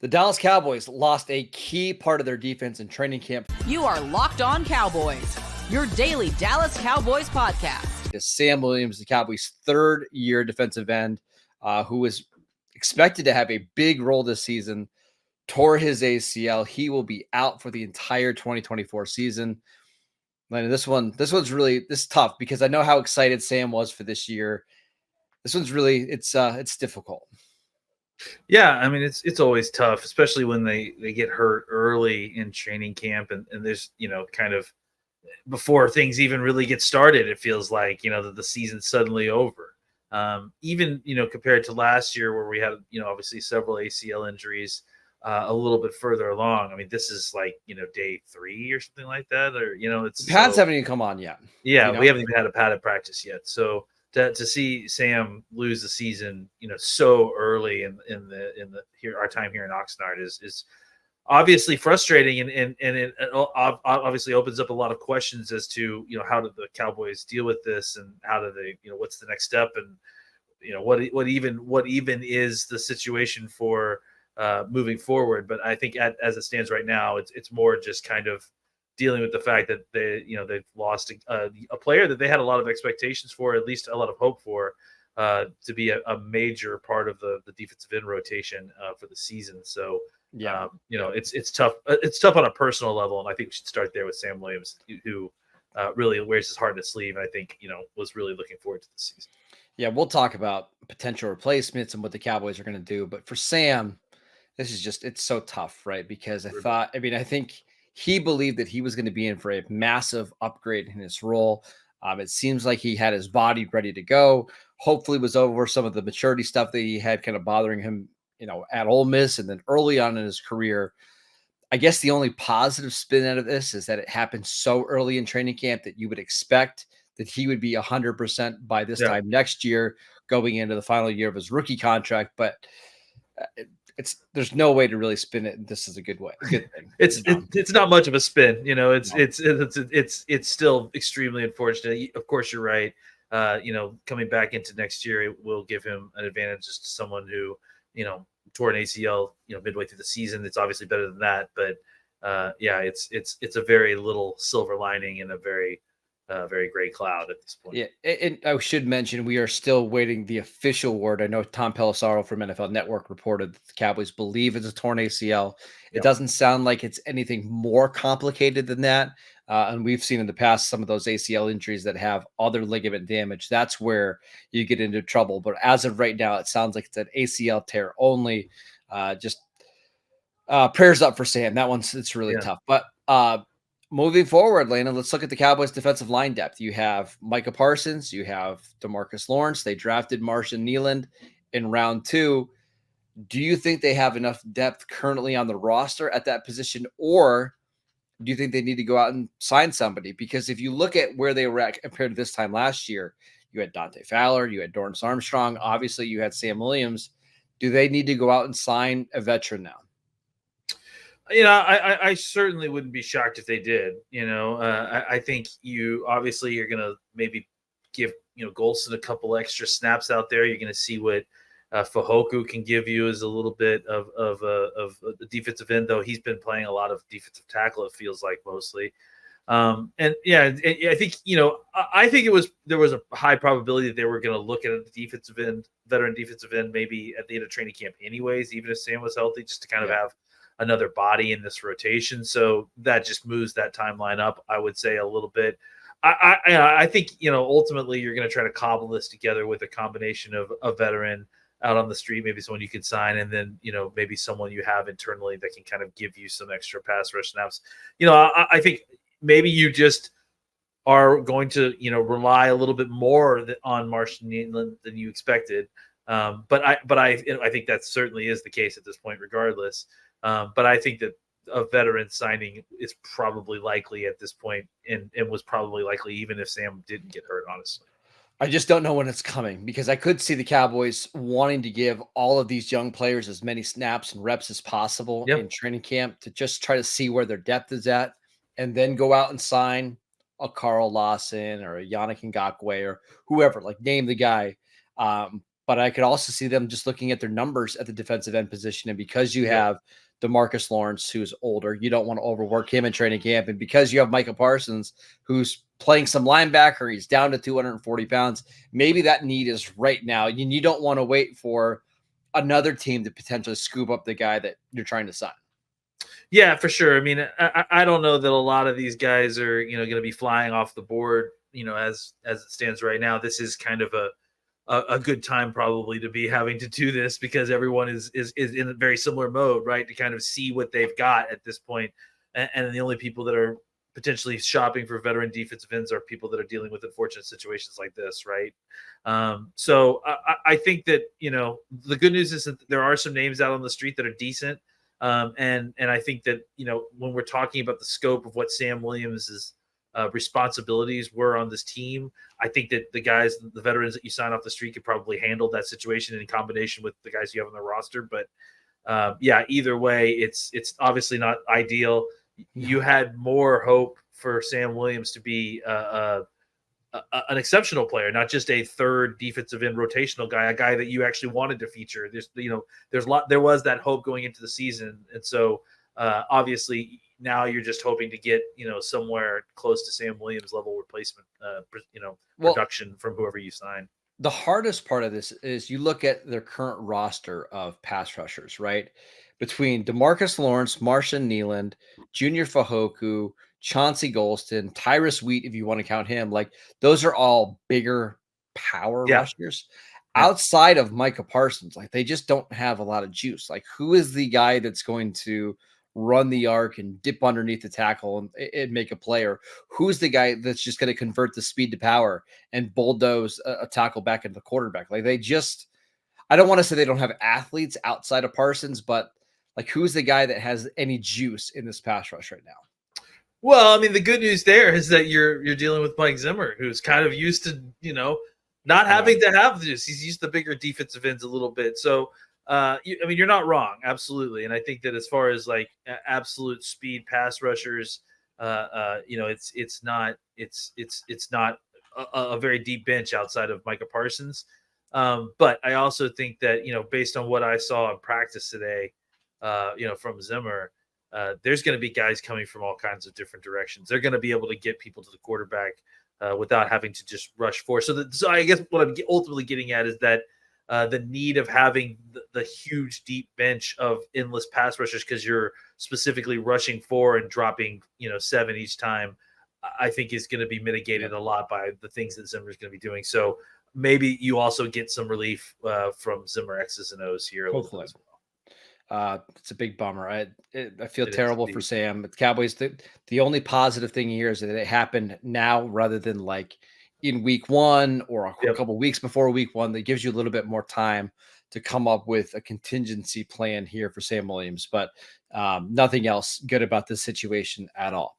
The Dallas Cowboys lost a key part of their defense in training camp. You are Locked On Cowboys, your daily Dallas Cowboys podcast. Sam Williams, the Cowboys' third-year defensive end, who was expected to have a big role this season, tore his ACL. He will be out for the entire 2024 season. Landon, this is tough because I know how excited Sam was for this year. This one's really it's difficult. Yeah, I mean it's always tough, especially when they get hurt early in training camp, and there's kind of before things even really get started, it feels like that the season's suddenly over. Even compared to last year where we had obviously several ACL injuries a little bit further along. I mean, this is like day 3 or something like that, or it's the pads haven't even come on yet. Yeah, we haven't even had a padded practice yet, so. To see Sam lose the season, so early in our time here in Oxnard is obviously frustrating, and it obviously opens up a lot of questions as to how do the Cowboys deal with this, and how do they what's the next step, and what even is the situation for moving forward. But I think as it stands right now, it's more just kind of dealing with the fact that they've lost a player that they had a lot of expectations for, at least a lot of hope for, to be a major part of the defensive end rotation for the season. So it's tough. It's tough on a personal level, and I think we should start there with Sam Williams, who really wears his heart on his sleeve, and I think was really looking forward to the season. Yeah, we'll talk about potential replacements and what the Cowboys are going to do, but for Sam, it's so tough, right? Because I think he believed that he was going to be in for a massive upgrade in his role. It seems like he had his body ready to go. Hopefully was over some of the maturity stuff that he had kind of bothering him, at Ole Miss and then early on in his career. I guess the only positive spin out of this is that it happened so early in training camp that you would expect that he would be 100% by this time next year, going into the final year of his rookie contract. But there's no way to really spin it. This is a good thing. It's not much of a spin, it's still extremely unfortunate. Of course, you're right. Coming back into next year, it will give him an advantage just to someone who, tore an ACL, midway through the season. It's obviously better than that, but it's a very little silver lining in a very gray cloud at this point. Yeah, and I should mention we are still waiting the official word. I know Tom Pelissaro from NFL Network reported that the Cowboys believe it's a torn ACL. It doesn't sound like it's anything more complicated than that. And we've seen in the past some of those ACL injuries that have other ligament damage. That's where you get into trouble. But as of right now, it sounds like it's an ACL tear only. Just prayers up for Sam. It's really tough. But moving forward, Landon, let's look at the Cowboys' defensive line depth. You have Micah Parsons. You have DeMarcus Lawrence. They drafted Marshawn Kneeland in round 2. Do you think they have enough depth currently on the roster at that position, or do you think they need to go out and sign somebody? Because if you look at where they were at compared to this time last year, you had Dante Fowler, you had Dorrance Armstrong, obviously you had Sam Williams. Do they need to go out and sign a veteran now? I certainly wouldn't be shocked if they did. I think you're going to maybe give Golston a couple extra snaps out there. You're going to see what Fajoku can give you as a little bit of the defensive end, though he's been playing a lot of defensive tackle. It feels like mostly, I think there was a high probability that they were going to look at a veteran defensive end, maybe at the end of training camp, anyways, even if Sam was healthy, just to kind of have another body in this rotation. So that just moves that timeline up, I would say, a little bit. I think, ultimately you're going to try to cobble this together with a combination of a veteran out on the street, maybe someone you could sign, and then, maybe someone you have internally that can kind of give you some extra pass rush snaps. I think maybe you just are going to, rely a little bit more on Marshawn Kneeland than you expected. But I think that certainly is the case at this point, regardless. But I think that a veteran signing is probably likely at this point, and was probably likely even if Sam didn't get hurt, honestly. I just don't know when it's coming, because I could see the Cowboys wanting to give all of these young players as many snaps and reps as possible in training camp to just try to see where their depth is at, and then go out and sign a Carl Lawson or a Yannick Ngakoue or whoever, like name the guy. but I could also see them just looking at their numbers at the defensive end position. And because you Yep. have DeMarcus Lawrence, who's older, you don't want to overwork him in training camp. And because you have Micah Parsons, who's playing some linebacker, he's down to 240 pounds. Maybe that need is right now. And you don't want to wait for another team to potentially scoop up the guy that you're trying to sign. Yeah, for sure. I mean, I don't know that a lot of these guys are, going to be flying off the board, as it stands right now. This is kind of a good time probably to be having to do this because everyone is in a very similar mode, right? To kind of see what they've got at this point. And the only people that are potentially shopping for veteran defensive ends are people that are dealing with unfortunate situations like this, right? So I think that, the good news is that there are some names out on the street that are decent. And I think that, when we're talking about the scope of what Sam Williams' responsibilities were on this team, I think that the guys, the veterans that you sign off the street could probably handle that situation in combination with the guys you have on the roster. But yeah, either way, it's obviously not ideal. You had more hope for Sam Williams to be an exceptional player, not just a third defensive end rotational guy, a guy that you actually wanted to feature. There was that hope going into the season. And so obviously now you're just hoping to get, somewhere close to Sam Williams level replacement, production from whoever you sign. The hardest part of this is you look at their current roster of pass rushers, right? Between DeMarcus Lawrence, Marshawn Nealand, Junior Fajoku, Chauncey Golston, Tyrus Wheat, if you want to count him, like those are all bigger power rushers. Yeah. Outside of Micah Parsons, like they just don't have a lot of juice. Like who is the guy that's going to run the arc and dip underneath the tackle and make a play? Or who's the guy that's just going to convert the speed to power and bulldoze a tackle back into the quarterback? Like I don't want to say they don't have athletes outside of Parsons, but like who's the guy that has any juice in this pass rush right now? Well, I mean, the good news there is that you're dealing with Mike Zimmer, who's kind of used to, not having to have this. He's used to the bigger defensive ends a little bit. So, you're not wrong. Absolutely. And I think that as far as like absolute speed pass rushers, it's not a very deep bench outside of Micah Parsons. But I also think that, based on what I saw in practice today, from Zimmer, there's going to be guys coming from all kinds of different directions. They're going to be able to get people to the quarterback without having to just rush forward. So I guess what I'm ultimately getting at is that the need of having the huge deep bench of endless pass rushers because you're specifically rushing 4 and dropping 7 each time, I think is going to be mitigated a lot by the things that Zimmer is going to be doing. So maybe you also get some relief from Zimmer X's and O's here. Hopefully. It's a big bummer. I feel terrible for Sam. But Cowboys, the only positive thing here is that it happened now rather than like in week 1 or a couple weeks before week 1. That gives you a little bit more time to come up with a contingency plan here for Sam Williams. But nothing else good about this situation at all.